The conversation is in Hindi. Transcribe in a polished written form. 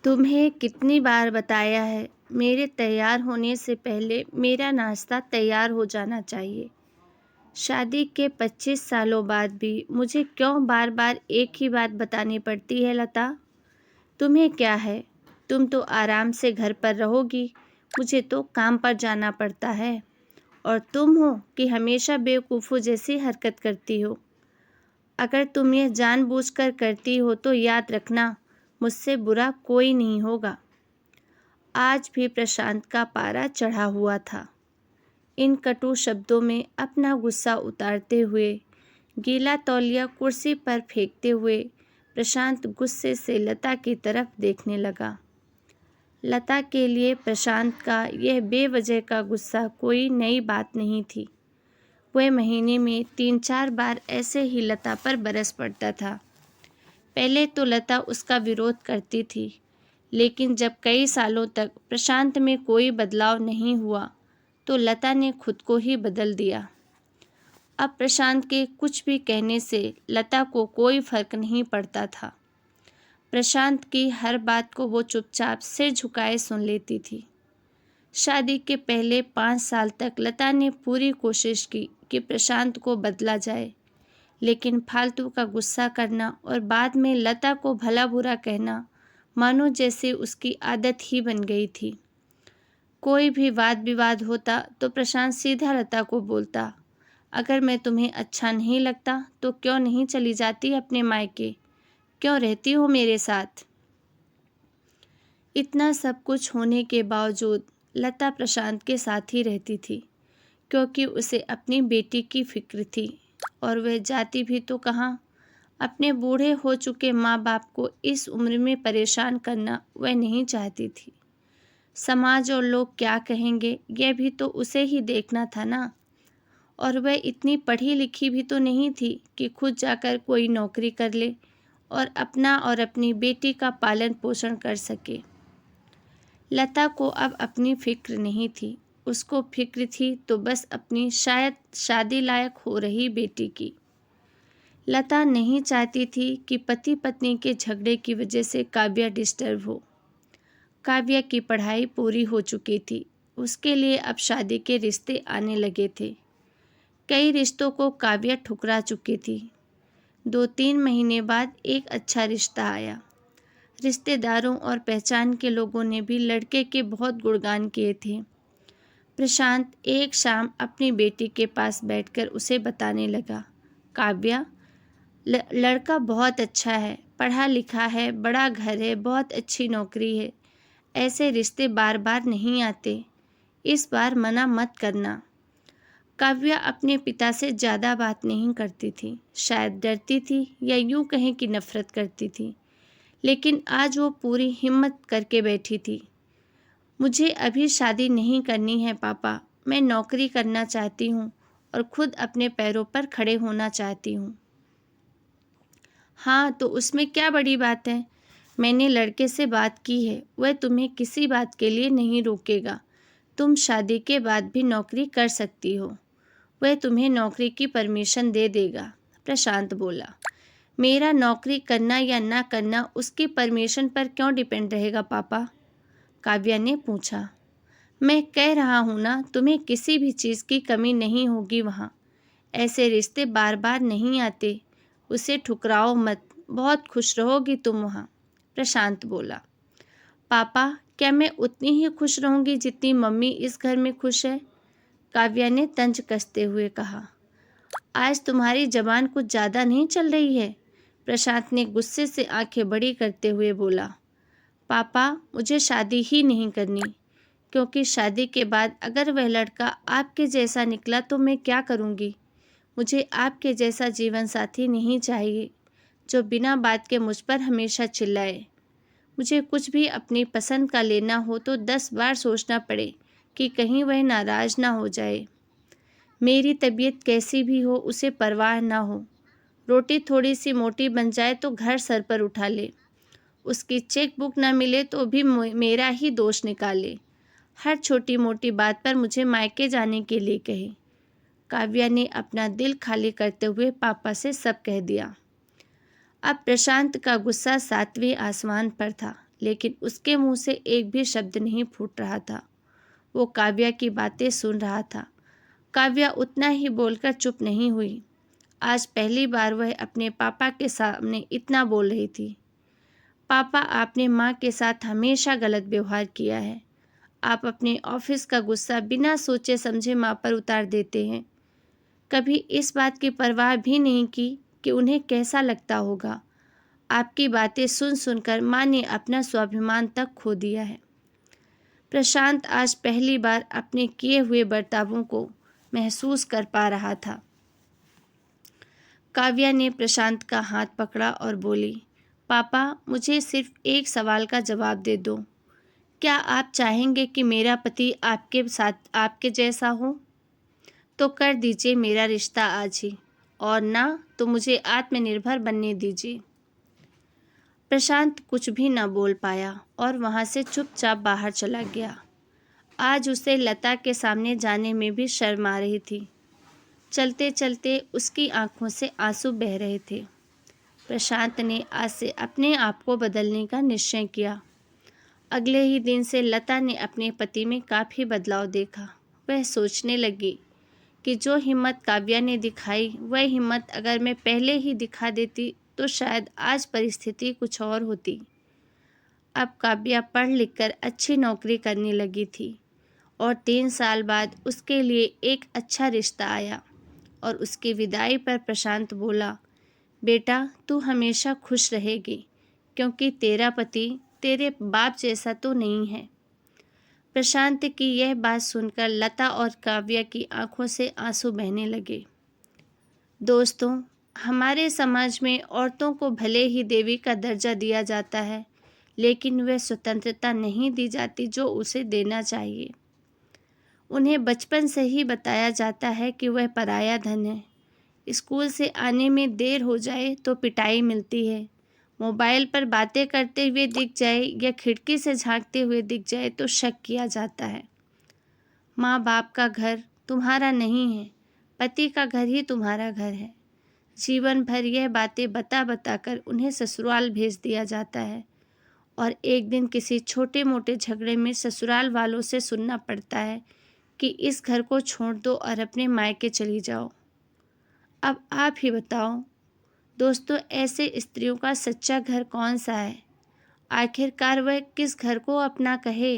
तुम्हें कितनी बार बताया है, मेरे तैयार होने से पहले मेरा नाश्ता तैयार हो जाना चाहिए। शादी के 25 सालों बाद भी मुझे क्यों बार बार एक ही बात बतानी पड़ती है लता? तुम्हें क्या है? तुम तो आराम से घर पर रहोगी, मुझे तो काम पर जाना पड़ता है। और तुम हो कि हमेशा बेवकूफ़ों जैसी हरकत करती हो। अगर तुम यह जानबूझकर करती हो तो याद रखना, मुझसे बुरा कोई नहीं होगा। आज भी प्रशांत का पारा चढ़ा हुआ था। इन कटु शब्दों में अपना गुस्सा उतारते हुए, गीला तौलिया कुर्सी पर फेंकते हुए प्रशांत गुस्से से लता की तरफ देखने लगा। लता के लिए प्रशांत का यह बेवजह का गुस्सा कोई नई बात नहीं थी। वह महीने में 3-4 बार ऐसे ही लता पर बरस पड़ता था। पहले तो लता उसका विरोध करती थी, लेकिन जब कई सालों तक प्रशांत में कोई बदलाव नहीं हुआ, तो लता ने खुद को ही बदल दिया। अब प्रशांत के कुछ भी कहने से लता को कोई फर्क नहीं पड़ता था। प्रशांत की हर बात को वो चुपचाप सिर झुकाए सुन लेती थी। शादी के पहले 5 साल तक लता ने पूरी कोशिश की कि प्रशांत को बदला जाए, लेकिन फालतू का गुस्सा करना और बाद में लता को भला बुरा कहना मानो जैसे उसकी आदत ही बन गई थी। कोई भी वाद विवाद होता तो प्रशांत सीधा लता को बोलता, अगर मैं तुम्हें अच्छा नहीं लगता तो क्यों नहीं चली जाती अपने मायके, क्यों रहती हो मेरे साथ। इतना सब कुछ होने के बावजूद लता प्रशांत के साथ ही रहती थी, क्योंकि उसे अपनी बेटी की फिक्र थी। और वह जाती भी तो कहाँ। अपने बूढ़े हो चुके माँ बाप को इस उम्र में परेशान करना वह नहीं चाहती थी। समाज और लोग क्या कहेंगे, यह भी तो उसे ही देखना था ना। और वह इतनी पढ़ी लिखी भी तो नहीं थी कि खुद जाकर कोई नौकरी कर ले और अपना और अपनी बेटी का पालन पोषण कर सके। लता को अब अपनी फिक्र नहीं थी। उसको फिक्र थी तो बस अपनी शायद शादी लायक हो रही बेटी की। लता नहीं चाहती थी कि पति पत्नी के झगड़े की वजह से काव्या डिस्टर्ब हो। काव्या की पढ़ाई पूरी हो चुकी थी। उसके लिए अब शादी के रिश्ते आने लगे थे। कई रिश्तों को काव्या ठुकरा चुकी थी। 2-3 महीने बाद एक अच्छा रिश्ता आया। रिश्तेदारों और पहचान के लोगों ने भी लड़के के बहुत गुणगान किए थे। प्रशांत एक शाम अपनी बेटी के पास बैठकर उसे बताने लगा, काव्या, लड़का बहुत अच्छा है, पढ़ा लिखा है, बड़ा घर है, बहुत अच्छी नौकरी है। ऐसे रिश्ते बार बार नहीं आते, इस बार मना मत करना। काव्या अपने पिता से ज़्यादा बात नहीं करती थी। शायद डरती थी या यूँ कहें कि नफरत करती थी, लेकिन आज वो पूरी हिम्मत करके बैठी थी। मुझे अभी शादी नहीं करनी है पापा, मैं नौकरी करना चाहती हूँ और खुद अपने पैरों पर खड़े होना चाहती हूँ। हाँ, तो उसमें क्या बड़ी बात है। मैंने लड़के से बात की है, वह तुम्हें किसी बात के लिए नहीं रोकेगा। तुम शादी के बाद भी नौकरी कर सकती हो, वह तुम्हें नौकरी की परमिशन दे देगा। प्रशांत बोला, मेरा नौकरी करना या ना करना उसकी परमिशन पर क्यों डिपेंड रहेगा पापा? काव्या ने पूछा। मैं कह रहा हूँ ना, तुम्हें किसी भी चीज़ की कमी नहीं होगी वहाँ। ऐसे रिश्ते बार बार नहीं आते, उसे ठुकराओ मत, बहुत खुश रहोगी तुम वहाँ। प्रशांत बोला, पापा, क्या मैं उतनी ही खुश रहूँगी जितनी मम्मी इस घर में खुश है? काव्या ने तंज कसते हुए कहा। आज तुम्हारी जबान कुछ ज़्यादा नहीं चल रही है? प्रशांत ने गुस्से से आंखें बड़ी करते हुए बोला। पापा, मुझे शादी ही नहीं करनी, क्योंकि शादी के बाद अगर वह लड़का आपके जैसा निकला तो मैं क्या करूँगी? मुझे आपके जैसा जीवन साथी नहीं चाहिए, जो बिना बात के मुझ पर हमेशा चिल्लाए। मुझे कुछ भी अपनी पसंद का लेना हो तो 10 बार सोचना पड़े कि कहीं वह नाराज़ ना हो जाए। मेरी तबीयत कैसी भी हो उसे परवाह ना हो। रोटी थोड़ी सी मोटी बन जाए तो घर सर पर उठा ले। उसकी चेक बुक ना मिले तो भी मेरा ही दोष निकाले। हर छोटी मोटी बात पर मुझे मायके जाने के लिए कहे। काव्या ने अपना दिल खाली करते हुए पापा से सब कह दिया। अब प्रशांत का गुस्सा 7वें आसमान पर था, लेकिन उसके मुंह से एक भी शब्द नहीं फूट रहा था। वो काव्या की बातें सुन रहा था। काव्या उतना ही बोलकर चुप नहीं हुई। आज पहली बार वह अपने पापा के सामने इतना बोल रही थी। पापा, आपने माँ के साथ हमेशा गलत व्यवहार किया है। आप अपने ऑफिस का गुस्सा बिना सोचे समझे माँ पर उतार देते हैं। कभी इस बात की परवाह भी नहीं की कि उन्हें कैसा लगता होगा। आपकी बातें सुन सुनकर माँ ने अपना स्वाभिमान तक खो दिया है। प्रशांत आज पहली बार अपने किए हुए बर्तावों को महसूस कर पा रहा था। काव्या ने प्रशांत का हाथ पकड़ा और बोली, पापा, मुझे सिर्फ एक सवाल का जवाब दे दो। क्या आप चाहेंगे कि मेरा पति आपके साथ आपके जैसा हो? तो कर दीजिए मेरा रिश्ता आज ही, और ना तो मुझे आत्मनिर्भर बनने दीजिए। प्रशांत कुछ भी न बोल पाया और वहाँ से चुपचाप बाहर चला गया। आज उसे लता के सामने जाने में भी शर्म आ रही थी। चलते चलते उसकी आंखों से आंसू बह रहे थे। प्रशांत ने आज से अपने आप को बदलने का निश्चय किया। अगले ही दिन से लता ने अपने पति में काफ़ी बदलाव देखा। वह सोचने लगी कि जो हिम्मत काव्या ने दिखाई, वह हिम्मत अगर मैं पहले ही दिखा देती तो शायद आज परिस्थिति कुछ और होती। अब काव्या पढ़ लिख कर अच्छी नौकरी करने लगी थी और 3 साल बाद उसके लिए एक अच्छा रिश्ता आया और उसकी विदाई पर प्रशांत बोला, बेटा, तू हमेशा खुश रहेगी क्योंकि तेरा पति तेरे बाप जैसा तो नहीं है। प्रशांत की यह बात सुनकर लता और काव्या की आंखों से आंसू बहने लगे। दोस्तों, हमारे समाज में औरतों को भले ही देवी का दर्जा दिया जाता है, लेकिन वह स्वतंत्रता नहीं दी जाती जो उसे देना चाहिए। उन्हें बचपन से ही बताया जाता है कि वह पराया धन है। स्कूल से आने में देर हो जाए तो पिटाई मिलती है। मोबाइल पर बातें करते हुए दिख जाए या खिड़की से झांकते हुए दिख जाए तो शक किया जाता है। माँ बाप का घर तुम्हारा नहीं है, पति का घर ही तुम्हारा घर है। जीवन भर यह बातें बता बता कर उन्हें ससुराल भेज दिया जाता है और एक दिन किसी छोटे मोटे झगड़े में ससुराल वालों से सुनना पड़ता है कि इस घर को छोड़ दो और अपने मायके चली जाओ। अब आप ही बताओ दोस्तों, ऐसे स्त्रियों का सच्चा घर कौन सा है? आखिरकार वह किस घर को अपना कहे?